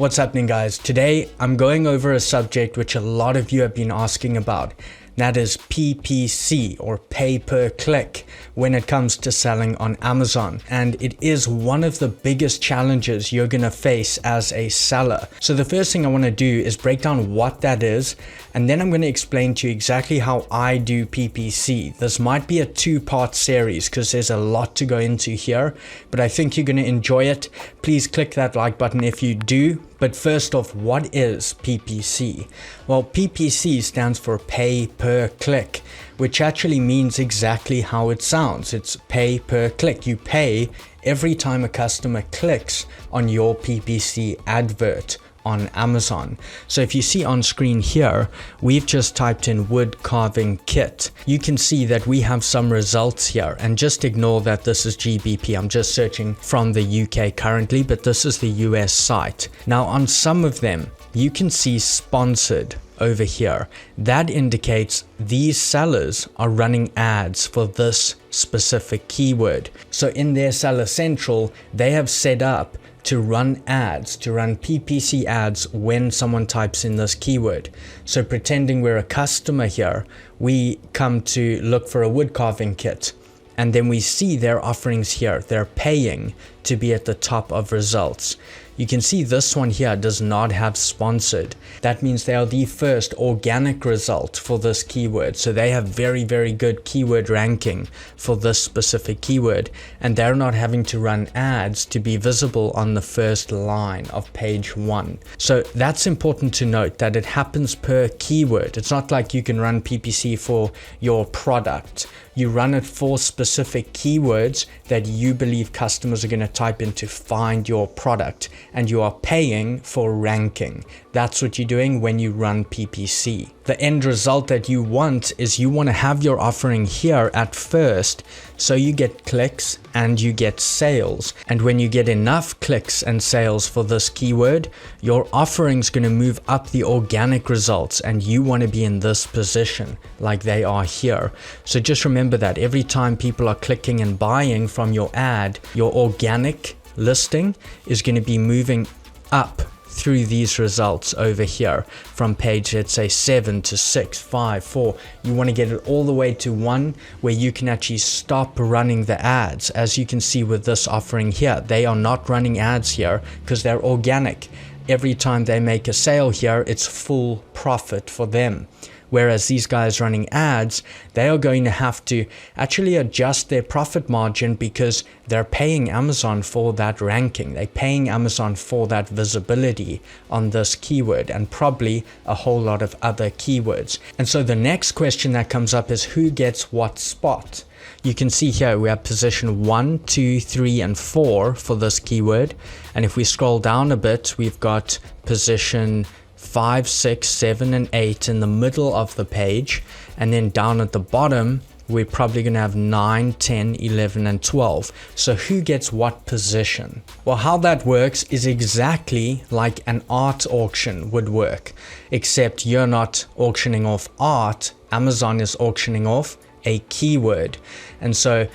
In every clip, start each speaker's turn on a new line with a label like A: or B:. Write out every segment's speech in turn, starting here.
A: What's happening, guys? Today I'm going over a subject which a lot of you have been asking about. That is PPC, or pay per click, when it comes to selling on Amazon. And it is one of the biggest challenges you're going to face as a seller. So the first thing I want to do is break down what that is, and then I'm going to explain to you exactly how I do PPC. This might be a two-part series because there's a lot to go into here, but I think you're going to enjoy it. Please click that like button if you do. But first off, what is PPC? Well, PPC stands for pay per click, which actually means exactly how it sounds. It's pay per click. You pay every time a customer clicks on your PPC advert on Amazon. So if you see on screen here, we've just typed in wood carving kit. You can see that we have some results here, and just ignore that this is GBP. I'm just searching from the UK currently, but this is the US site. Now on some of them, you can see sponsored over here. That indicates these sellers are running ads for this specific keyword. So in their Seller Central, they have set up to run ads, to run PPC ads when someone types in this keyword. So pretending we're a customer here, we come to look for a wood carving kit, and then we see their offerings here. They're paying to be at the top of results. You can see this one here does not have sponsored. That means they are the first organic result for this keyword. So they have very, very good keyword ranking for this specific keyword, and they're not having to run ads to be visible on the first line of page 1. So that's important to note, that it happens per keyword. It's not like you can run PPC for your product. You run it for specific keywords that you believe customers are going to type in to find your product, and you are paying for ranking. That's what you're doing when you run PPC. The end result that you want is you want to have your offering here at first, so you get clicks and you get sales. And when you get enough clicks and sales for this keyword, your offering's going to move up the organic results, and you want to be in this position like they are here. So just remember that every time people are clicking and buying from your ad, your organic listing is going to be moving up through these results over here from page, let's say 7 to 6, 5, 4. You want to get it all the way to 1 where you can actually stop running the ads. As you can see with this offering here, they are not running ads here because they're organic. Every time they make a sale here, it's full profit for them. Whereas these guys running ads, they are going to have to actually adjust their profit margin because they're paying Amazon for that ranking. They're paying Amazon for that visibility on this keyword, and probably a whole lot of other keywords. And so the next question that comes up is who gets what spot? You can see here we have position 1, 2, 3, and 4 for this keyword. And if we scroll down a bit, we've got position 5, 6, 7, and 8 in the middle of the page, and then down at the bottom we're probably going to have 9, 10, 11, and 12. So who gets what position? Well, how that works is exactly like an art auction would work, except you're not auctioning off art. Amazon is auctioning off a keyword. And so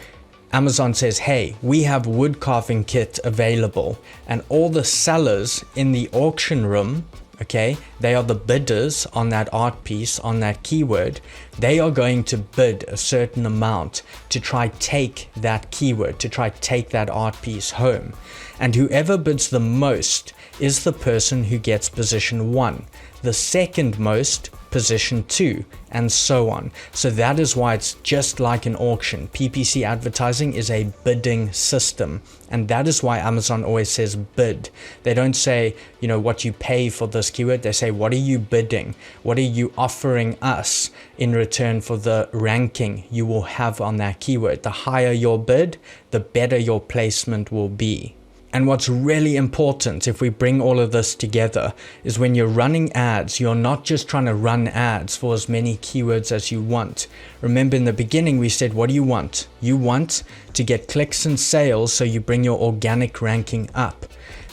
A: Amazon says, hey, we have wood carving kit available, and all the sellers in the auction room, okay, they are the bidders on that art piece, on that keyword. They are going to bid a certain amount to try take that keyword, to try take that art piece home. And whoever bids the most is the person who gets position 1, the second most position 2, and so on. So that is why it's just like an auction. PPC advertising is a bidding system, and that is why Amazon always says bid. They don't say, you know, what you pay for this keyword. They say, what are you bidding? What are you offering us in return for the ranking you will have on that keyword? The higher your bid, the better your placement will be. And what's really important, if we bring all of this together, is when you're running ads, you're not just trying to run ads for as many keywords as you want. Remember in the beginning we said, what do you want? You want to get clicks and sales, so you bring your organic ranking up.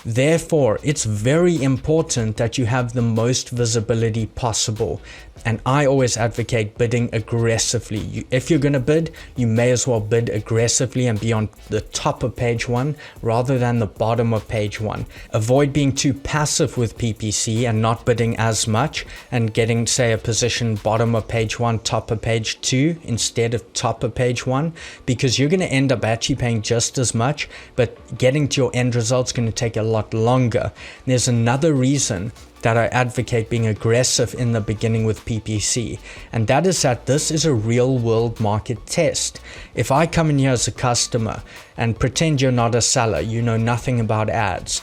A: Therefore, it's very important that you have the most visibility possible. And I always advocate bidding aggressively. If you're going to bid, you may as well bid aggressively and be on the top of page 1 rather than the bottom of page 1. Avoid being too passive with PPC and not bidding as much and getting, say, a position bottom of page 1, top of page 2 instead of top of page 1, because you're going to end up actually paying just as much, but getting to your end result is going to take a lot longer. There's another reason that I advocate being aggressive in the beginning with PPC, and that is that this is a real world market test. If I come in here as a customer and pretend you're not a seller, you know nothing about ads,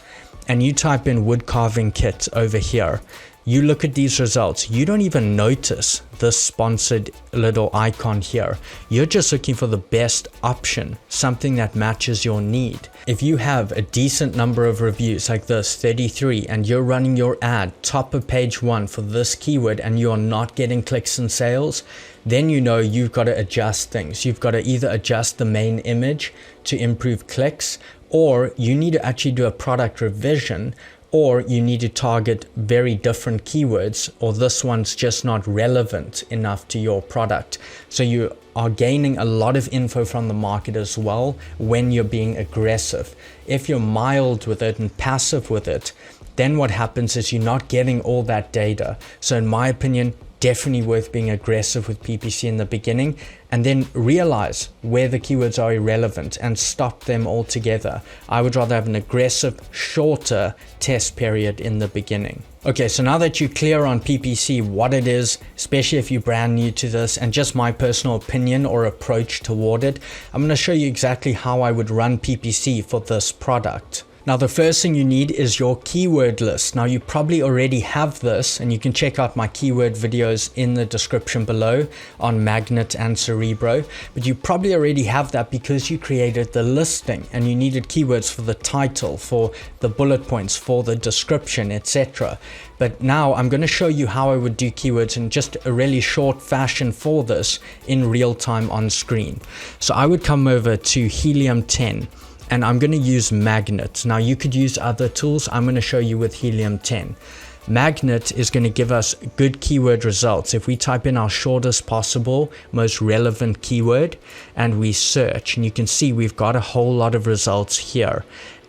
A: and you type in wood carving kit over here, you look at these results, you don't even notice this sponsored little icon here. You're just looking for the best option, something that matches your need. If you have a decent number of reviews like this, 33, and you're running your ad top of page 1 for this keyword and you're not getting clicks and sales, then you know you've got to adjust things. You've got to either adjust the main image to improve clicks, or you need to actually do a product revision, or you need to target very different keywords, or this one's just not relevant enough to your product. So you are gaining a lot of info from the market as well when you're being aggressive. If you're mild with it and passive with it, then what happens is you're not getting all that data. So in my opinion, definitely worth being aggressive with PPC in the beginning, and then realize where the keywords are irrelevant and stop them altogether. I would rather have an aggressive, shorter test period in the beginning. Okay, so now that you're clear on PPC, what it is, especially if you're brand new to this, and just my personal opinion or approach toward it, I'm going to show you exactly how I would run PPC for this product. Now, the first thing you need is your keyword list. Now, you probably already have this, and you can check out my keyword videos in the description below on Magnet and Cerebro, but you probably already have that because you created the listing and you needed keywords for the title, for the bullet points, for the description, etc. But now I'm going to show you how I would do keywords in just a really short fashion for this in real time on screen. So I would come over to Helium 10. And I'm going to use Magnet. Now you could use other tools. I'm going to show you with Helium 10. Magnet is going to give us good keyword results. If we type in our shortest possible, most relevant keyword, and we search, and you can see we've got a whole lot of results here.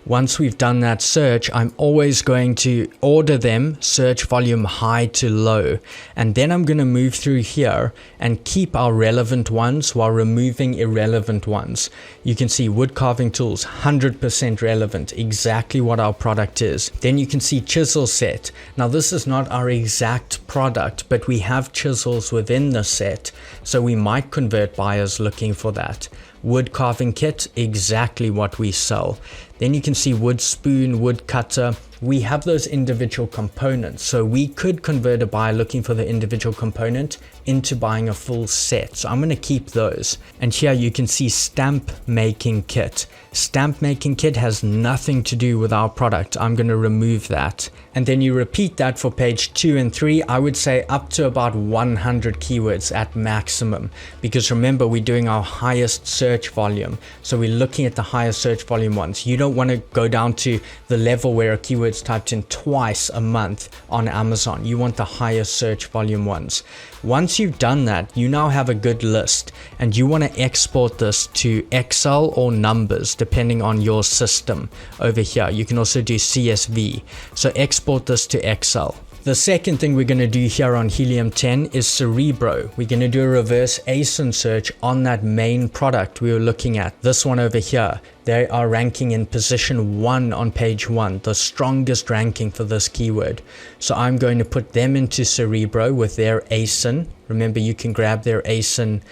A: Once we've done that search, I'm always going to order them search volume high to low. And then I'm going to move through here and keep our relevant ones while removing irrelevant ones. You can see wood carving tools, 100% relevant, exactly what our product is. Then you can see chisel set. Now this is not our exact product, but we have chisels within the set, so we might convert buyers looking for that. Wood carving kit, exactly what we sell. Then you can see wood spoon, wood cutter. We have those individual components, so we could convert a buyer looking for the individual component into buying a full set. So I'm going to keep those. And here you can see stamp making kit. Stamp making kit has nothing to do with our product. I'm going to remove that. And then you repeat that for page 2 and 3. I would say up to about 100 keywords at maximum, because remember, we're doing our highest search volume. So we're looking at the highest search volume ones. You don't want to go down to the level where a keyword's typed in twice a month on Amazon. You want the highest search volume ones. Once you've done that, you now have a good list, and you want to export this to Excel or Numbers depending on your system. Over here you can also do CSV, so export this to Excel. The second thing we're going to do here on Helium 10 is Cerebro. We're going to do a reverse ASIN search on that main product we were looking at, this one over here. They are ranking in position 1 on page 1, the strongest ranking for this keyword. So I'm going to put them into Cerebro with their ASIN. Remember, you can grab their ASIN,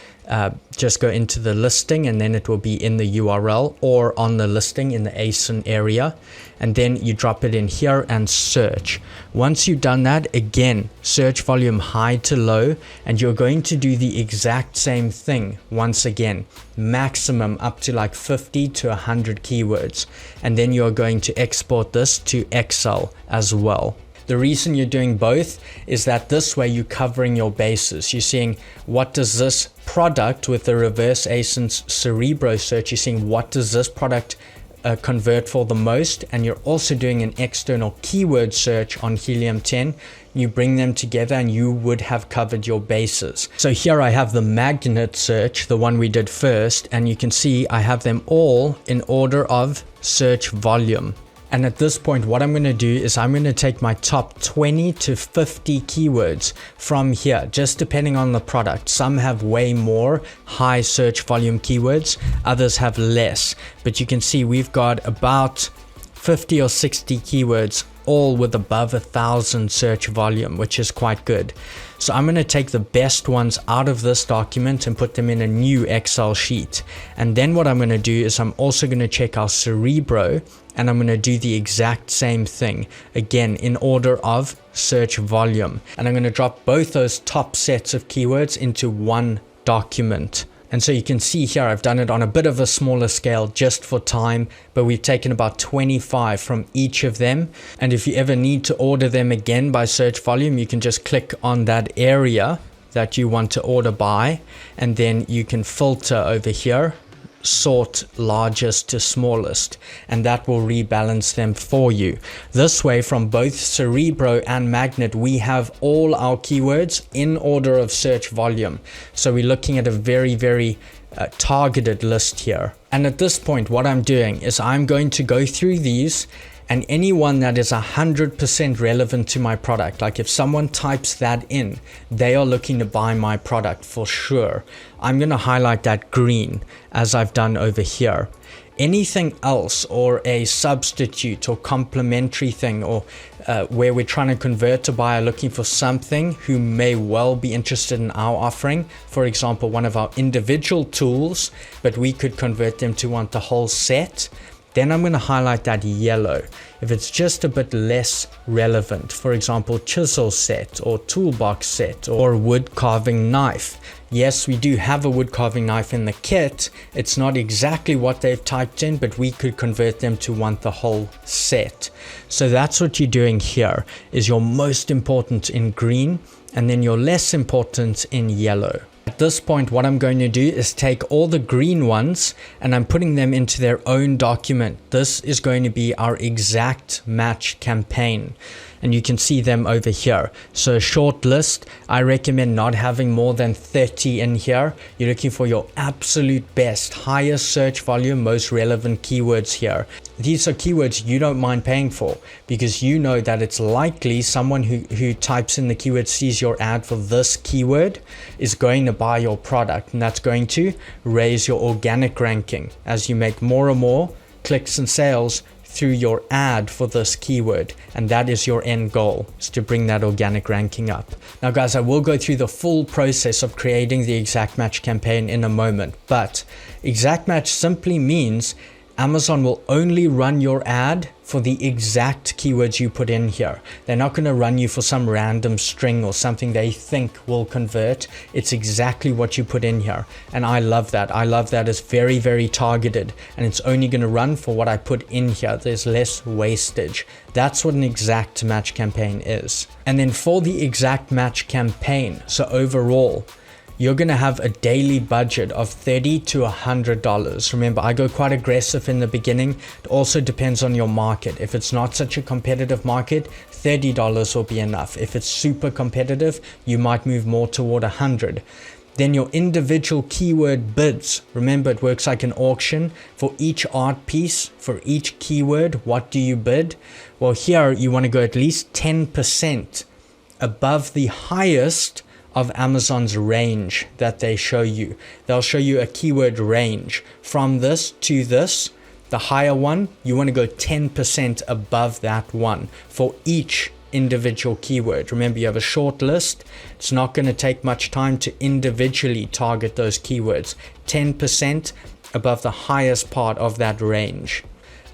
A: just go into the listing, and then it will be in the URL or on the listing in the ASIN area. And then you drop it in here and search. Once you've done that, again, search volume high to low, and you're going to do the exact same thing once again, maximum up to like 50 to 100 keywords. And then you're going to export this to Excel as well. The reason you're doing both is that this way you're covering your bases. You're seeing what does this product with the reverse ASIN Cerebro search, you're seeing what does this product convert for the most, and you're also doing an external keyword search on Helium 10, you bring them together and you would have covered your bases. So here I have the magnet search, the one we did first, and you can see I have them all in order of search volume. And at this point, what I'm going to do is I'm going to take my top 20 to 50 keywords from here, just depending on the product. Some have way more high search volume keywords, others have less. But you can see we've got about 50 or 60 keywords, all with above 1,000 search volume, which is quite good. So I'm going to take the best ones out of this document and put them in a new Excel sheet. And then what I'm going to do is I'm also going to check our Cerebro, and I'm going to do the exact same thing, again in order of search volume. And I'm going to drop both those top sets of keywords into one document. And so you can see here I've done it on a bit of a smaller scale just for time, but we've taken about 25 from each of them. And if you ever need to order them again by search volume, you can just click on that area that you want to order by, and then you can filter over here, sort largest to smallest, and that will rebalance them for you. This way, from both Cerebro and Magnet, we have all our keywords in order of search volume. So we're looking at a very targeted list here. And at this point, what I'm doing is I'm going to go through these, and anyone that is 100% relevant to my product, like if someone types that in, they are looking to buy my product for sure. I'm going to highlight that green as I've done over here. Anything else, or a substitute or complementary thing, or where we're trying to convert a buyer looking for something who may well be interested in our offering, for example, one of our individual tools, but we could convert them to want the whole set, then I'm going to highlight that yellow. If it's just a bit less relevant, for example, chisel set or toolbox set or wood carving knife. Yes, we do have a wood carving knife in the kit. It's not exactly what they've typed in, but we could convert them to want the whole set. So that's what you're doing here, is your most important in green, and then your less important in yellow. At this point, what I'm going to do is take all the green ones and I'm putting them into their own document. This is going to be our exact match campaign, and you can see them over here. So a short list, I recommend not having more than 30 in here. You're looking for your absolute best, highest search volume, most relevant keywords here. These are keywords you don't mind paying for, because you know that it's likely someone who types in the keyword, sees your ad for this keyword, is going to buy your product, and that's going to raise your organic ranking as you make more and more clicks and sales through your ad for this keyword. And that is your end goal, is to bring that organic ranking up. Now guys, I will go through the full process of creating the exact match campaign in a moment, but exact match simply means Amazon will only run your ad for the exact keywords you put in here. They're not going to run you for some random string or something they think will convert. It's exactly what you put in here. And I love that. I love that it's very targeted, and it's only going to run for what I put in here. There's less wastage. That's what an exact match campaign is. And then for the exact match campaign, so overall, you're going to have a daily budget of $30 to $100. Remember, I go quite aggressive in the beginning. It also depends on your market. If it's not such a competitive market, $30 will be enough. If it's super competitive, you might move more toward $100. Then your individual keyword bids. Remember, it works like an auction. For each art piece, for each keyword, what do you bid? Well, here you want to go at least 10% above the highest of Amazon's range that they show you. They'll show you a keyword range from this to this. The higher one, you want to go 10% above that one for each individual keyword. Remember, you have a short list. It's not going to take much time to individually target those keywords. 10% above the highest part of that range.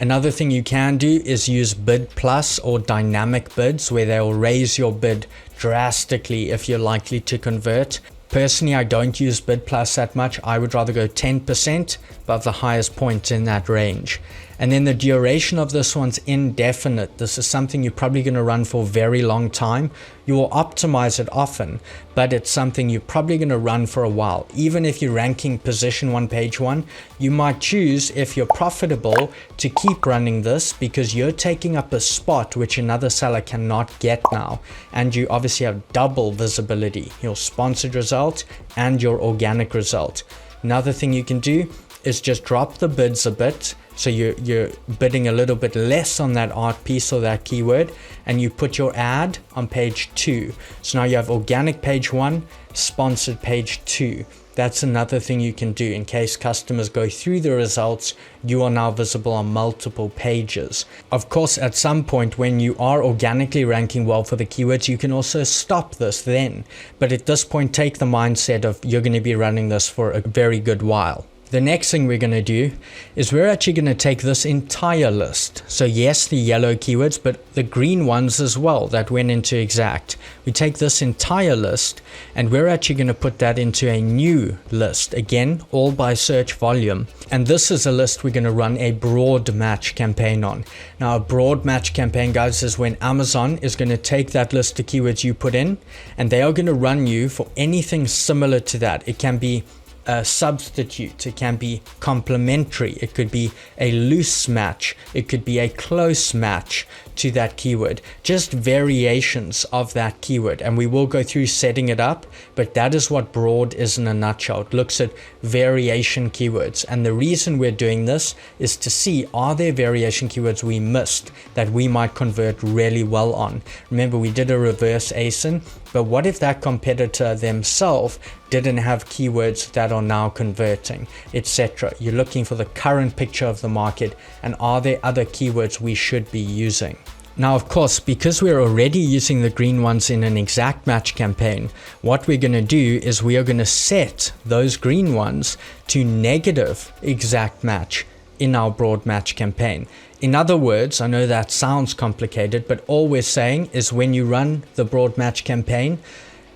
A: Another thing you can do is use Bid Plus or dynamic bids, where they'll raise your bid drastically if you're likely to convert. Personally, I don't use Bid Plus that much. I would rather go 10% above the highest point in that range. And then the duration of this one's indefinite. This is something you're probably going to run for a very long time. You will optimize it often, but it's something you're probably going to run for a while. Even if you're ranking position 1, page 1, you might choose, if you're profitable, to keep running this because you're taking up a spot which another seller cannot get now. And you obviously have double visibility, your sponsored result and your organic result. Another thing you can do is just drop the bids a bit. So you're bidding a little bit less on that art piece or that keyword, and you put your ad on page 2. So now you have organic page 1, sponsored page 2. That's another thing you can do in case customers go through the results. You are now visible on multiple pages. Of course, at some point when you are organically ranking well for the keywords, you can also stop this then. But at this point, take the mindset of you're going to be running this for a very good while. The next thing we're going to do is we're actually going to take this entire list. So yes, the yellow keywords, but the green ones as well that went into exact. We take this entire list and we're actually going to put that into a new list. Again, all by search volume. And this is a list we're going to run a broad match campaign on. Now, a broad match campaign, guys, is when Amazon is going to take that list of keywords you put in and they are going to run you for anything similar to that. It can be a substitute, it can be complementary, it could be a loose match, it could be a close match to that keyword, just variations of that keyword. And we will go through setting it up, but that is what broad is in a nutshell. It looks at variation keywords, and the reason we're doing this is to see, are there variation keywords we missed that we might convert really well on? Remember, we did a reverse ASIN, but what if that competitor themselves didn't have keywords that are now converting, etc.? You're looking for the current picture of the market, and are there other keywords we should be using? Now, of course, because we're already using the green ones in an exact match campaign, what we're going to do is we are going to set those green ones to negative exact match in our broad match campaign. In other words, I know that sounds complicated, but all we're saying is when you run the broad match campaign,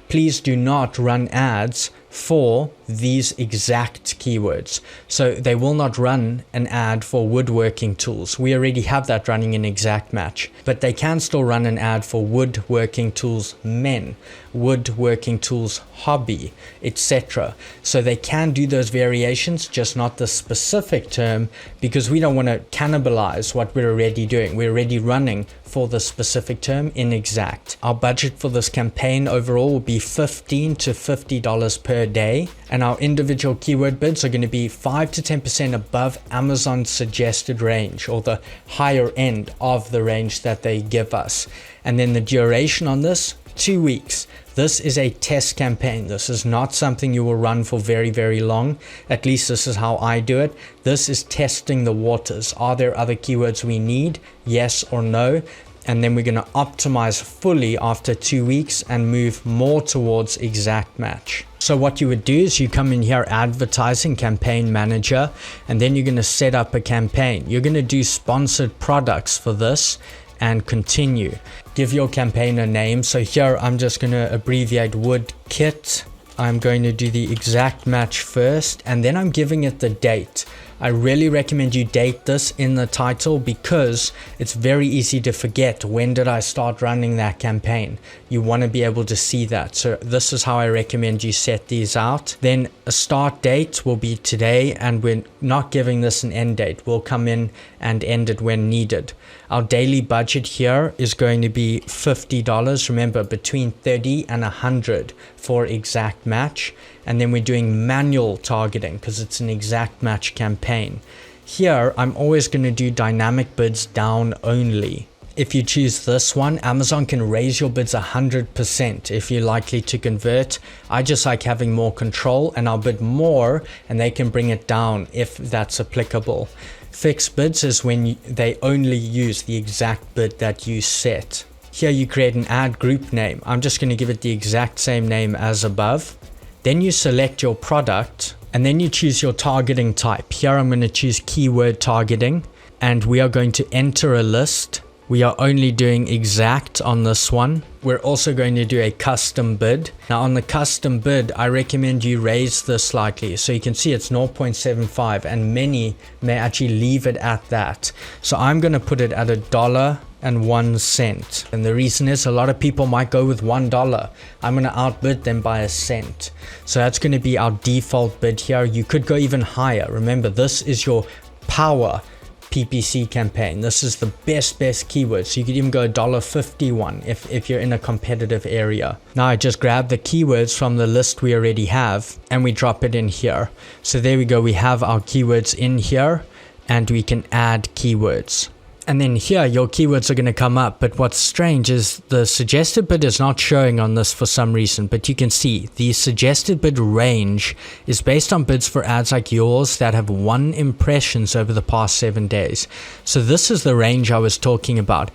A: please do not run ads for these exact keywords. So they will not run an ad for woodworking tools. We already have that running in exact match, but they can still run an ad for woodworking tools men, woodworking tools hobby, etc. So they can do those variations, just not the specific term, because we don't want to cannibalize what we're already doing. We're already running for the specific term in exact. Our budget for this campaign overall will be $15 to $50 per day, and our individual keyword bids are going to be 5 to 10% above Amazon's suggested range, or the higher end of the range that they give us. And then the duration on this, 2 weeks. This is a test campaign. This is not something you will run for very, very long. At least this is how I do it. This is testing the waters. Are there other keywords we need? Yes or no? And then we're going to optimize fully after 2 weeks and move more towards exact match. So what you would do is you come in here, advertising, campaign manager, and then you're going to set up a campaign. You're going to do sponsored products for this and continue. Give your campaign a name. So here I'm just going to abbreviate wood kit. I'm going to do the exact match first, and then I'm giving it the date. I really recommend you date this in the title because it's very easy to forget, when did I start running that campaign? You want to be able to see that. So this is how I recommend you set these out. Then a start date will be today, and we're not giving this an end date. We'll come in and end it when needed. Our daily budget here is going to be $50. Remember, between 30 and 100 for exact match. And then we're doing manual targeting because it's an exact match campaign. Here, I'm always going to do dynamic bids down only. If you choose this one, Amazon can raise your bids 100% if you're likely to convert. I just like having more control, and I'll bid more and they can bring it down if that's applicable. Fixed bids is when they only use the exact bid that you set. Here you create an ad group name. I'm just going to give it the exact same name as above. Then you select your product, and then you choose your targeting type. Here I'm going to choose keyword targeting, and we are going to enter a list We are only doing exact on this one. We're also going to do a custom bid. Now on the custom bid, I recommend you raise this slightly. So you can see it's 0.75 and many may actually leave it at that. So I'm going to put it at $1.01. And the reason is a lot of people might go with $1. I'm going to outbid them by a cent. So that's going to be our default bid here. You could go even higher. Remember, this is your power PPC campaign. This is the best keyword. So you could even go $1.51 if you're in a competitive area. Now I just grab the keywords from the list we already have and we drop it in here. So there we go. We have our keywords in here and we can add keywords. And then here your keywords are going to come up, but what's strange is the suggested bid is not showing on this for some reason, but you can see the suggested bid range is based on bids for ads like yours that have 1 impressions over the past 7 days. So this is the range I was talking about.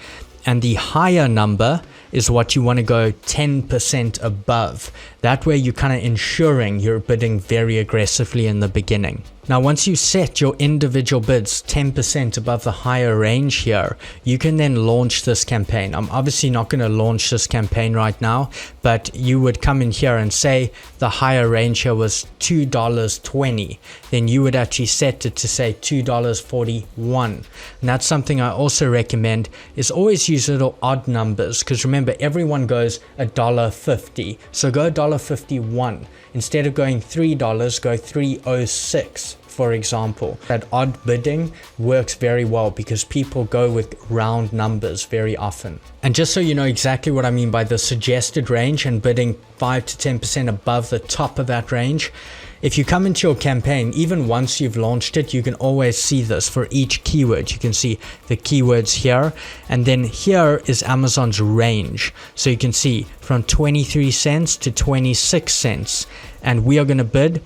A: And the higher number is what you want to go 10% above. That way you're kind of ensuring you're bidding very aggressively in the beginning. Now once you set your individual bids 10% above the higher range here, you can then launch this campaign. I'm obviously not going to launch this campaign right now, but you would come in here and say the higher range here was $2.20. Then you would actually set it to say $2.41. And that's something I also recommend is always use little odd numbers, because remember everyone goes $1.50. So go $1.51. Instead of going $3, go $3.06, for example. That odd bidding works very well because people go with round numbers very often. And just so you know exactly what I mean by the suggested range and bidding 5 to 10% above the top of that range, if you come into your campaign, even once you've launched it, you can always see this for each keyword. You can see the keywords here, and then here is Amazon's range. So you can see from 23 cents to 26 cents, and we are going to bid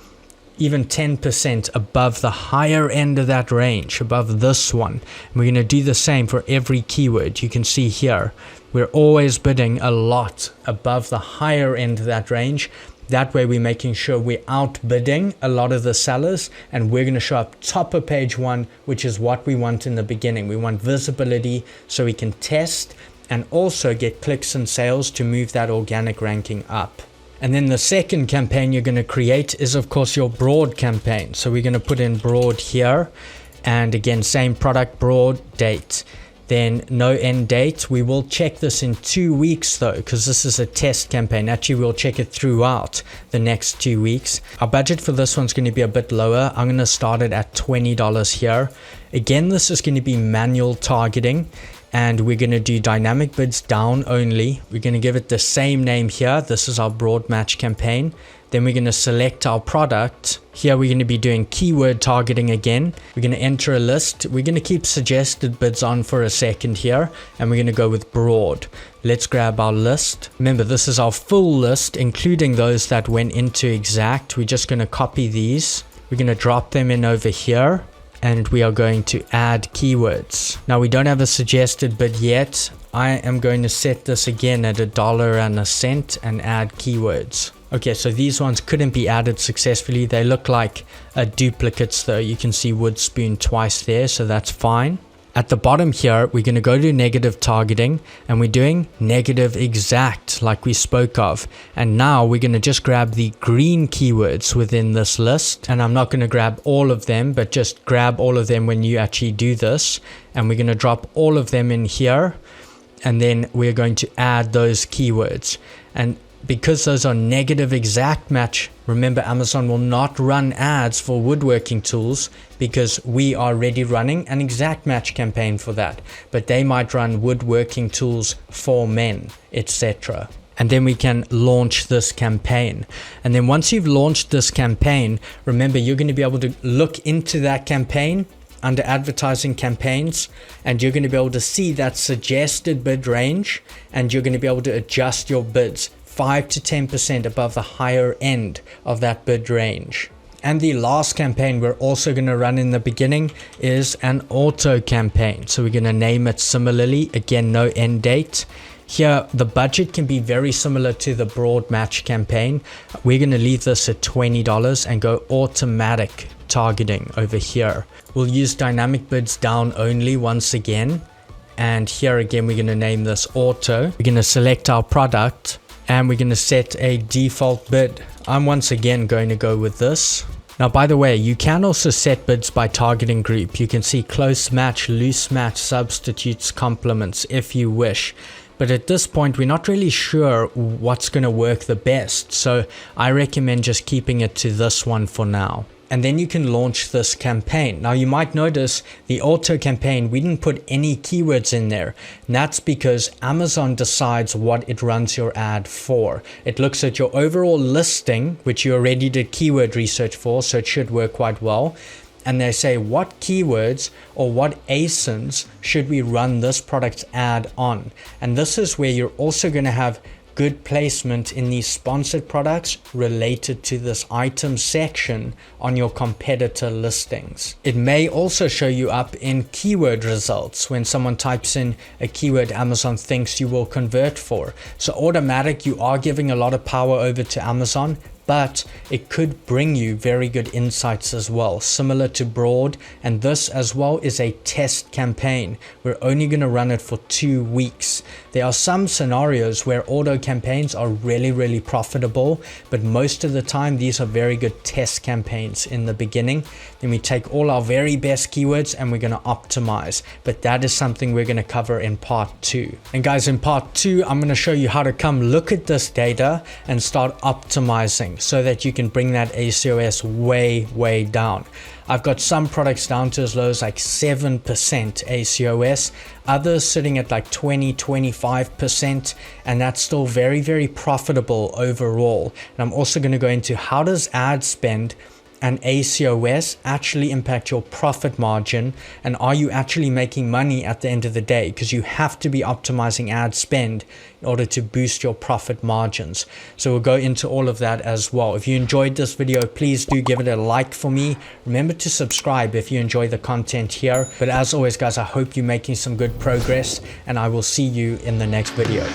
A: even 10% above the higher end of that range, above this one. And we're going to do the same for every keyword. You can see here, we're always bidding a lot above the higher end of that range. That way we're making sure we're outbidding a lot of the sellers, and we're going to show up top of page 1, which is what we want in the beginning. We want visibility so we can test and also get clicks and sales to move that organic ranking up. And then the second campaign you're going to create is of course your broad campaign. So we're going to put in broad here, and again same product, broad, date. Then no end date. We will check this in 2 weeks though, because this is a test campaign. Actually, we'll check it throughout the next 2 weeks. Our budget for this one's going to be a bit lower. I'm going to start it at $20 here. Again, this is going to be manual targeting, and we're going to do dynamic bids down only. We're going to give it the same name here. This is our broad match campaign. Then we're going to select our product. Here we're going to be doing keyword targeting again. We're going to enter a list. We're going to keep suggested bids on for a second here, and we're going to go with broad. Let's grab our list. Remember, this is our full list, including those that went into exact. We're just going to copy these. We're going to drop them in over here, and we are going to add keywords. Now we don't have a suggested bid yet. I am going to set this again at $1.01 and add keywords. Okay, so these ones couldn't be added successfully. They look like duplicates though. You can see wood spoon twice there, so that's fine. At the bottom here, we're going to go to negative targeting, and we're doing negative exact like we spoke of. And now we're going to just grab the green keywords within this list. And I'm not going to grab all of them, but just grab all of them when you actually do this. And we're going to drop all of them in here. And then we're going to add those keywords. And because those are negative exact match, remember Amazon will not run ads for woodworking tools because we are already running an exact match campaign for that. But they might run woodworking tools for men, etc. And then we can launch this campaign. And then once you've launched this campaign, remember you're going to be able to look into that campaign under advertising campaigns, and you're going to be able to see that suggested bid range, and you're going to be able to adjust your bids 5 to 10% above the higher end of that bid range. And the last campaign we're also going to run in the beginning is an auto campaign. So we're going to name it similarly. Again, no end date. Here, the budget can be very similar to the broad match campaign. We're going to leave this at $20 and go automatic targeting over here. We'll use dynamic bids down only once again. and here again we're going to name this auto. We're going to select our product and we're going to set a default bid. I'm once again going to go with this. Now, by the way, you can also set bids by targeting group. You can see close match, loose match, substitutes, complements if you wish. But at this point, we're not really sure what's going to work the best. So I recommend just keeping it to this one for now. And then you can launch this campaign. Now you might notice the auto campaign, we didn't put any keywords in there. And that's because Amazon decides what it runs your ad for. It looks at your overall listing, which you already did keyword research for, so it should work quite well. And they say what keywords or what ASINs should we run this product ad on. And this is where you're also going to have good placement in these sponsored products related to this item section on your competitor listings. It may also show you up in keyword results when someone types in a keyword Amazon thinks you will convert for. So automatic, you are giving a lot of power over to Amazon, but it could bring you very good insights as well, similar to broad. And this as well is a test campaign. We're only going to run it for 2 weeks. There are some scenarios where auto campaigns are really profitable, but most of the time these are very good test campaigns in the beginning. Then we take all our very best keywords and we're going to optimize, but that is something we're going to cover in part 2. And guys, in part 2 I'm going to show you how to come look at this data and start optimizing so that you can bring that ACOS way down. I've got some products down to as low as like 7% ACOS, others sitting at like 20-25%, and that's still very profitable overall. And I'm also going to go into how does ad spend and ACOS actually impact your profit margin, and are you actually making money at the end of the day, because you have to be optimizing ad spend in order to boost your profit margins. So we'll go into all of that as well. If you enjoyed this video, please do give it a like for me. Remember to subscribe if you enjoy the content here. But as always guys, I hope you're making some good progress, and I will see you in the next video.